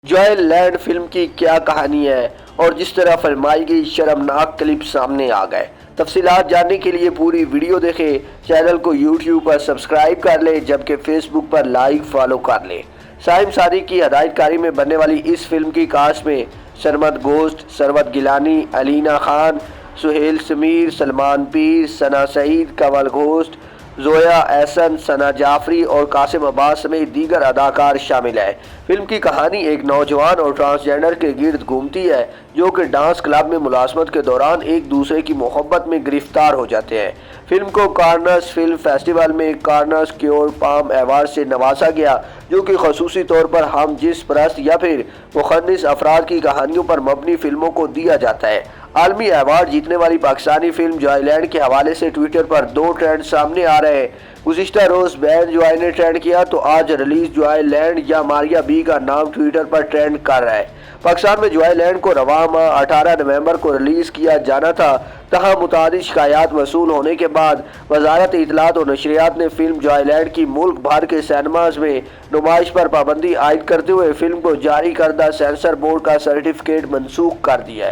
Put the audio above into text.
Joy land film کی کیا کہانی ہے اور جس طرح فلمائی گئی شرمناک کلپ سامنے آ گئے۔ تفصیلات جاننے کے لیے پوری ویڈیو دیکھیں۔ چینل کو یوٹیوب پر سبسکرائب کر لیں جبکہ فیس بک پر لائک فالو کر لیں۔ سائم صادق کی ہدایت کاری میں بننے والی اس فلم کی کاسٹ میں سرمد گوشت، ثروت گیلانی، علینا خان، سہیل سمیر، سلمان پیر، ثنا سعید، کنول گھوش، زویا احسن، ثنا جعفری اور قاسم عباس سمیت دیگر اداکار شامل ہیں۔ فلم کی کہانی ایک نوجوان اور ٹرانسجینڈر کے گرد گھومتی ہے جو کہ ڈانس کلب میں ملازمت کے دوران ایک دوسرے کی محبت میں گرفتار ہو جاتے ہیں۔ فلم کو کانز فلم فیسٹیول میں کانز کیور پام ایوارڈ سے نوازا گیا جو کہ خصوصی طور پر ہم جنس پرست یا پھر مخنث افراد کی کہانیوں پر مبنی فلموں کو دیا جاتا ہے۔ عالمی ایوارڈ جیتنے والی پاکستانی فلم جوائے لینڈ کے حوالے سے ٹویٹر پر دو ٹرینڈ سامنے آ رہے ہیں۔ گزشتہ روز بین جوائے نے ٹرینڈ کیا تو آج ریلیز جوائے لینڈ یا ماریا بی کا نام ٹویٹر پر ٹرینڈ کر رہا ہے۔ پاکستان میں جوائے لینڈ کو رواں ماہ 18 نومبر کو ریلیز کیا جانا تھا، تاہم متعدد شکایات موصول ہونے کے بعد وزارت اطلاعات و نشریات نے فلم جوائے لینڈ کی ملک بھر کے سینماز میں نمائش پر پابندی عائد کرتے ہوئے فلم کو جاری کردہ سینسر بورڈ کا سرٹیفکیٹ منسوخ کر دیا ہے۔